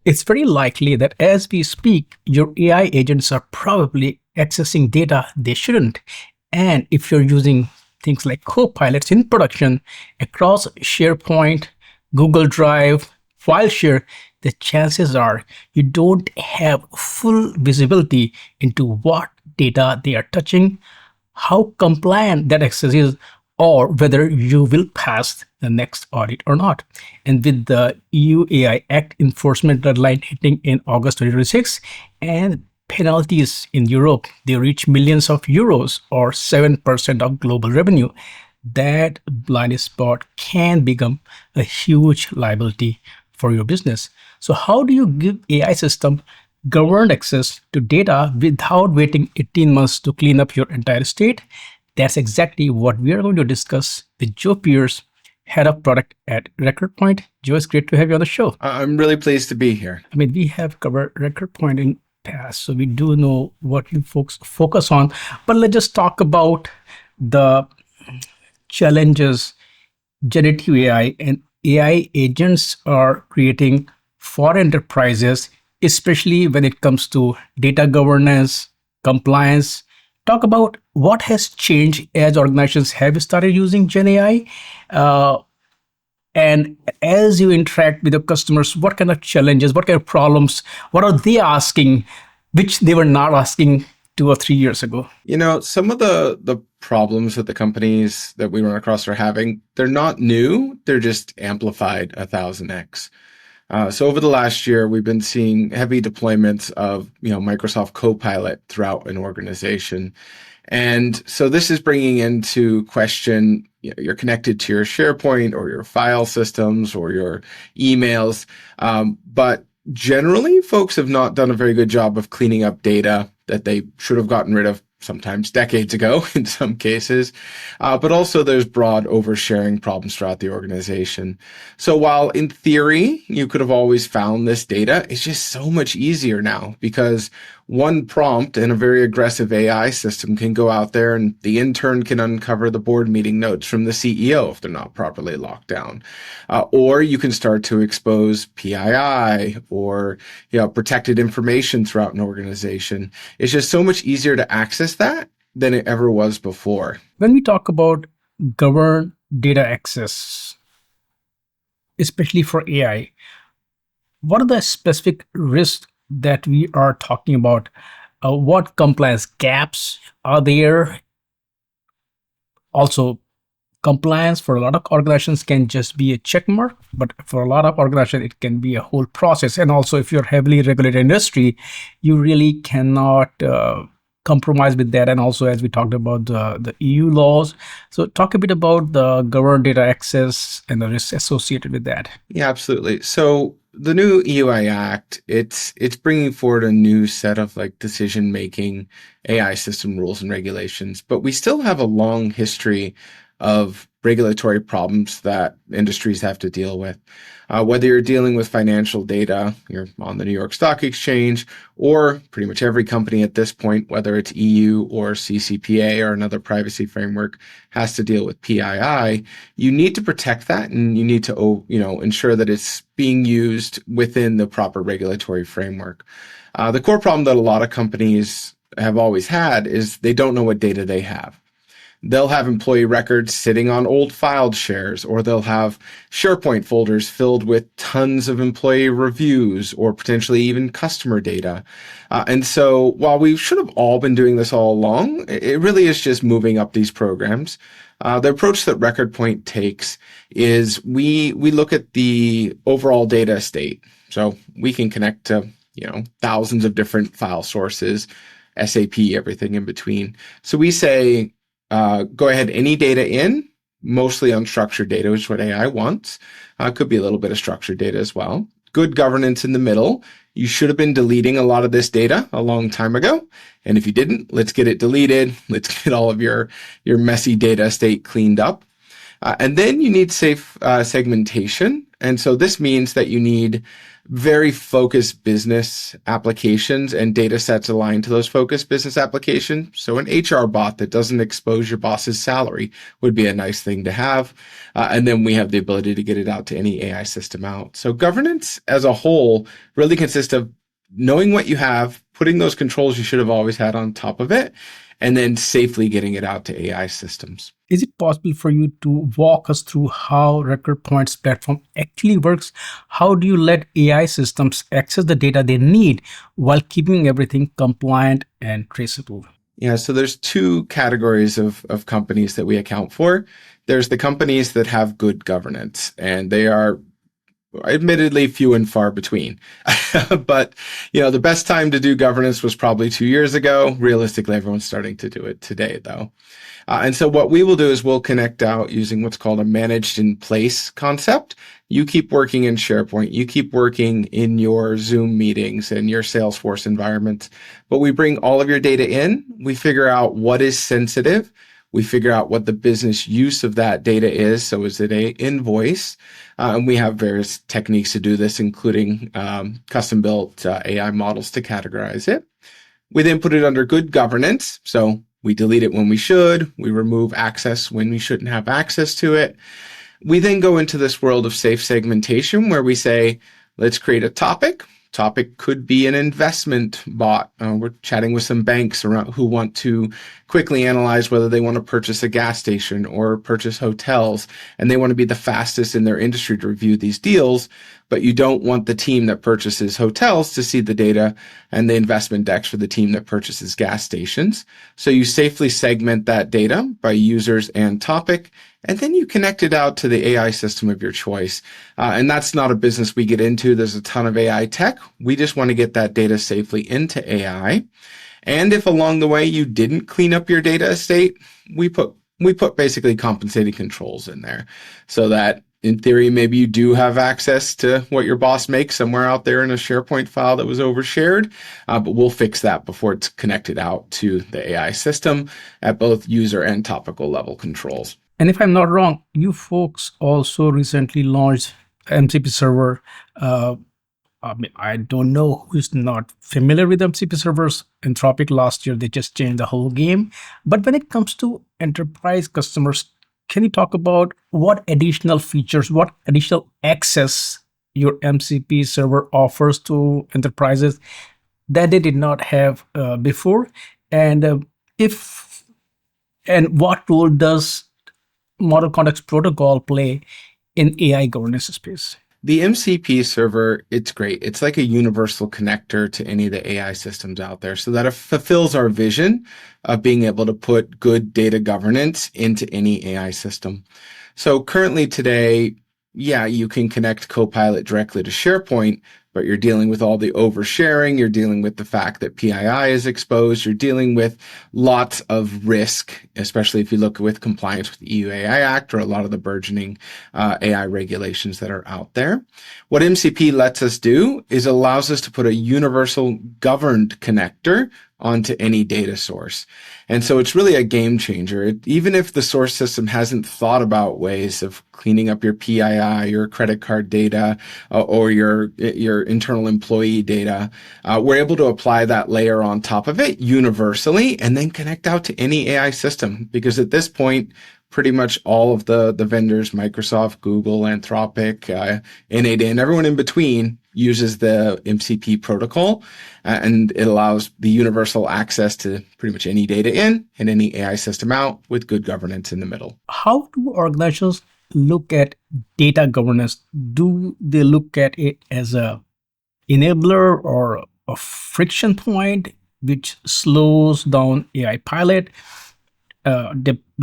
It's very likely that as we speak, your AI agents are probably accessing data they shouldn't. And if you're using things like Copilots in production across SharePoint, Google Drive, FileShare, the chances are you don't have full visibility into what data they are touching, how compliant that access is, or whether you will pass the next audit or not. And with the EU AI Act enforcement deadline hitting in August 2026 and penalties in Europe, they reach millions of euros or 7% of global revenue, that blind spot can become a huge liability for your business. So how do you give AI system governed access to data without waiting 18 months to clean up your entire state? That's exactly what we are going to discuss with Joe Pearce, head of product at RecordPoint. Joe, it's great to have you on the show. I'm really pleased to be here. I mean, we have covered RecordPoint in past, so we do know what you folks focus on. But let's just talk about the challenges generative AI and AI agents are creating for enterprises, especially when it comes to data governance, compliance. Talk about what has changed as organizations have started using Gen AI. And as you interact with your customers, what kind of challenges, what kind of problems, what are they asking, which they were not asking 2 or 3 years ago? Some of the problems that the companies that we run across are having, they're not new, they're just amplified 1000x. So over the last year, we've been seeing heavy deployments of Microsoft Copilot throughout an organization. And so this is bringing into question, you're connected to your SharePoint or your file systems or your emails. But generally, folks have not done a very good job of cleaning up data that they should have gotten rid of sometimes decades ago in some cases. But also there's broad oversharing problems throughout the organization. So while in theory, you could have always found this data, it's just so much easier now because one prompt and a very aggressive AI system can go out there and the intern can uncover the board meeting notes from the CEO if they're not properly locked down. Or you can start to expose PII or protected information throughout an organization. It's just so much easier to access that than it ever was before. When we talk about governed data access, especially for AI, what are the specific risks that we are talking about? What compliance gaps are there? Also, compliance for a lot of organizations can just be a check mark, but for a lot of organizations, it can be a whole process. And also, if you're heavily regulated industry, you really cannot compromise with that. And also, as we talked about the EU laws. So talk a bit about the governed data access and the risks associated with that. Yeah, absolutely. So the new EUI Act, it's bringing forward a new set of decision-making AI system rules and regulations, but we still have a long history of regulatory problems that industries have to deal with. Whether you're dealing with financial data, you're on the New York Stock Exchange, or pretty much every company at this point, whether it's EU or CCPA or another privacy framework, has to deal with PII. You need to protect that, and you need to ensure that it's being used within the proper regulatory framework. The core problem that a lot of companies have always had is they don't know what data they have. They'll have employee records sitting on old filed shares, or they'll have SharePoint folders filled with tons of employee reviews or potentially even customer data. And so while we should have all been doing this all along, it really is just moving up these programs. The approach that RecordPoint takes is we look at the overall data estate. So we can connect to thousands of different file sources, SAP, everything in between. So we say, go ahead, any data in, mostly unstructured data, which is what AI wants. Could be a little bit of structured data as well. Good governance in the middle. You should have been deleting a lot of this data a long time ago. And if you didn't, let's get it deleted. Let's get all of your messy data estate cleaned up. And then you need safe segmentation. And so this means that you need very focused business applications and data sets aligned to those focused business applications. So an HR bot that doesn't expose your boss's salary would be a nice thing to have. And then we have the ability to get it out to any AI system out. So governance as a whole really consists of knowing what you have, putting those controls you should have always had on top of it, and then safely getting it out to AI systems. Is it possible for you to walk us through how RecordPoint's platform actually works? How do you let AI systems access the data they need while keeping everything compliant and traceable? Yeah, so there's two categories of companies that we account for. There's the companies that have good governance, and they are admittedly few and far between. But, the best time to do governance was probably 2 years ago. Realistically, everyone's starting to do it today, though. And so what we will do is we'll connect out using what's called a managed in place concept. You keep working in SharePoint. You keep working in your Zoom meetings and your Salesforce environments. But we bring all of your data in. We figure out what is sensitive. We figure out what the business use of that data is. So is it an invoice? And we have various techniques to do this, including custom built AI models to categorize it. We then put it under good governance. So we delete it when we should. We remove access when we shouldn't have access to it. We then go into this world of safe segmentation where we say, let's create a topic. Topic could be an investment bot. We're chatting with some banks around who want to quickly analyze whether they want to purchase a gas station or purchase hotels, and they want to be the fastest in their industry to review these deals. But you don't want the team that purchases hotels to see the data and the investment decks for the team that purchases gas stations. So you safely segment that data by users and topic, and then you connect it out to the AI system of your choice. And that's not a business we get into. There's a ton of AI tech. We just want to get that data safely into AI. And if along the way you didn't clean up your data estate, we put basically compensating controls in there so that in theory, maybe you do have access to what your boss makes somewhere out there in a SharePoint file that was overshared, but we'll fix that before it's connected out to the AI system at both user and topical level controls. And if I'm not wrong, you folks also recently launched MCP Server. I don't know who's not familiar with MCP servers. Anthropic last year, they just changed the whole game. But when it comes to enterprise customers, can you talk about what additional features, what additional access your MCP server offers to enterprises that they did not have before? And what role does Model Context Protocol play in AI governance space? The MCP server, it's great. It's like a universal connector to any of the AI systems out there so that it fulfills our vision of being able to put good data governance into any AI system. So currently today, you can connect Copilot directly to SharePoint, but you're dealing with all the oversharing. You're dealing with the fact that PII is exposed. You're dealing with lots of risk, especially if you look with compliance with the EU AI Act or a lot of the burgeoning AI regulations that are out there. What MCP lets us do is allows us to put a universal governed connector onto any data source. And so it's really a game changer. Even if the source system hasn't thought about ways of cleaning up your PII, your credit card data, or your internal employee data, we're able to apply that layer on top of it universally and then connect out to any AI system. Because at this point, pretty much all of the vendors, Microsoft, Google, Anthropic, N8N, everyone in between uses the MCP protocol, and it allows the universal access to pretty much any data in and any AI system out with good governance in the middle. How do organizations look at data governance? Do they look at it as a enabler or a friction point which slows down AI pilot,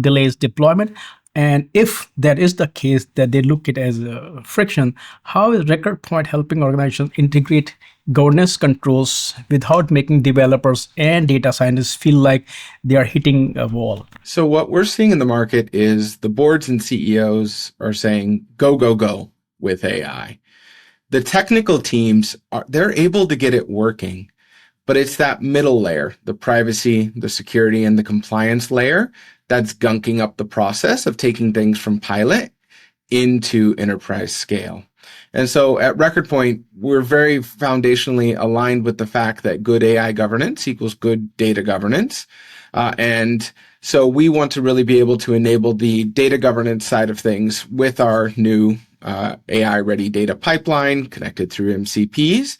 delays deployment? And if that is the case, that they look at it as a friction, how is RecordPoint helping organizations integrate governance controls without making developers and data scientists feel like they are hitting a wall? So what we're seeing in the market is the boards and CEOs are saying, go, go, go with AI. The technical teams, they're able to get it working, but it's that middle layer, the privacy, the security, and the compliance layer that's gunking up the process of taking things from pilot into enterprise scale. And so at RecordPoint, we're very foundationally aligned with the fact that good AI governance equals good data governance. And so we want to really be able to enable the data governance side of things with our new AI-ready data pipeline connected through MCPs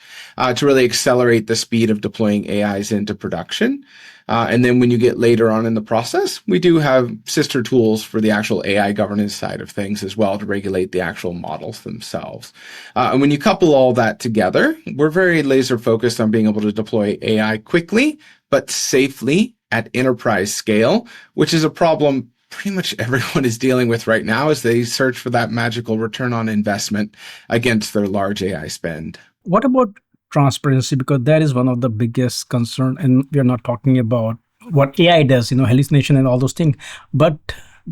to really accelerate the speed of deploying AIs into production. And then when you get later on in the process, we do have sister tools for the actual AI governance side of things as well to regulate the actual models themselves. And when you couple all that together, we're very laser focused on being able to deploy AI quickly, but safely at enterprise scale, which is a problem pretty much everyone is dealing with right now as they search for that magical return on investment against their large AI spend. What about transparency? Because that is one of the biggest concern, and we are not talking about what AI does, hallucination and all those things, but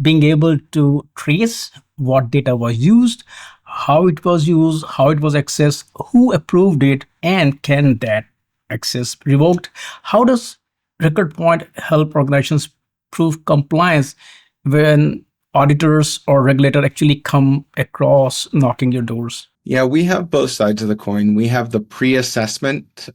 being able to trace what data was used, how it was used, how it was accessed, who approved it, and can that access be revoked? How does RecordPoint help organizations prove compliance when auditors or regulator actually come across knocking your doors? Yeah, we have both sides of the coin. We have the pre-assessment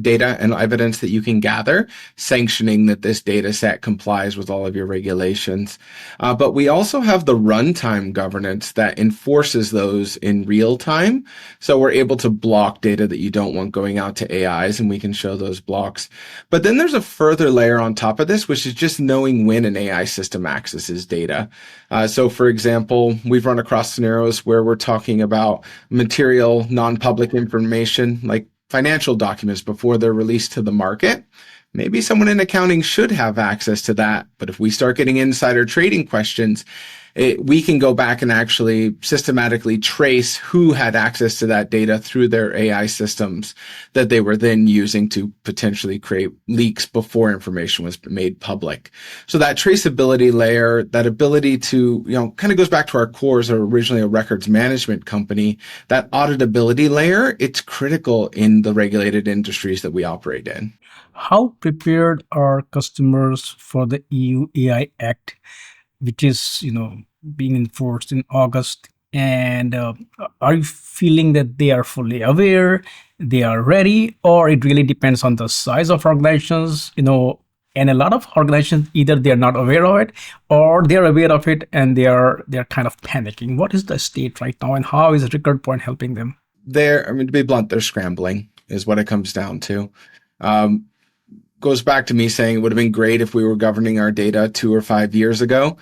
data and evidence that you can gather, sanctioning that this data set complies with all of your regulations. But we also have the runtime governance that enforces those in real time. So we're able to block data that you don't want going out to AIs, and we can show those blocks. But then there's a further layer on top of this, which is just knowing when an AI system accesses data. So for example, we've run across scenarios where we're talking about material, non-public information, like financial documents before they're released to the market. Maybe someone in accounting should have access to that. But if we start getting insider trading questions, we can go back and actually systematically trace who had access to that data through their AI systems that they were then using to potentially create leaks before information was made public. So that traceability layer, that ability to, kind of goes back to our core as originally a records management company. That auditability layer, it's critical in the regulated industries that we operate in. How prepared are customers for the EU AI Act, which is, being enforced in August? And are you feeling that they are fully aware, they are ready, or it really depends on the size of organizations? And a lot of organizations, either they are not aware of it, or they are aware of it and they are kind of panicking. What is the state right now, and how is RecordPoint helping them? To be blunt, they're scrambling is what it comes down to. Goes back to me saying it would have been great if we were governing our data 2 or 5 years ago.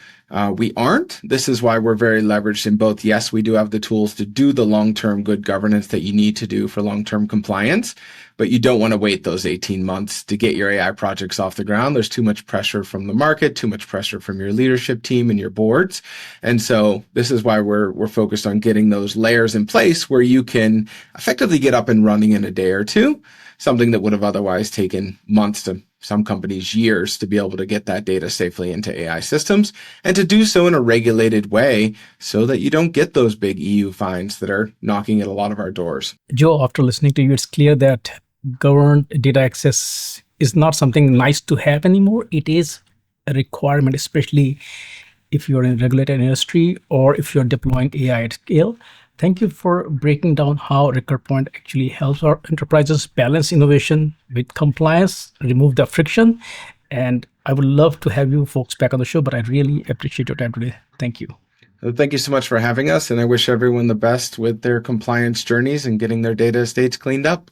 We aren't. This is why we're very leveraged in both. Yes, we do have the tools to do the long-term good governance that you need to do for long-term compliance, but you don't want to wait those 18 months to get your AI projects off the ground. There's too much pressure from the market, too much pressure from your leadership team and your boards. And so this is why we're focused on getting those layers in place where you can effectively get up and running in a day or two, something that would have otherwise taken months to some companies years to be able to get that data safely into AI systems, and to do so in a regulated way so that you don't get those big EU fines that are knocking at a lot of our doors. Joe, after listening to you, it's clear that governed data access is not something nice to have anymore. It is a requirement, especially if you're in a regulated industry or if you're deploying AI at scale. Thank you for breaking down how RecordPoint actually helps our enterprises balance innovation with compliance, remove the friction. And I would love to have you folks back on the show, but I really appreciate your time today. Thank you. Thank you so much for having us, and I wish everyone the best with their compliance journeys and getting their data estates cleaned up.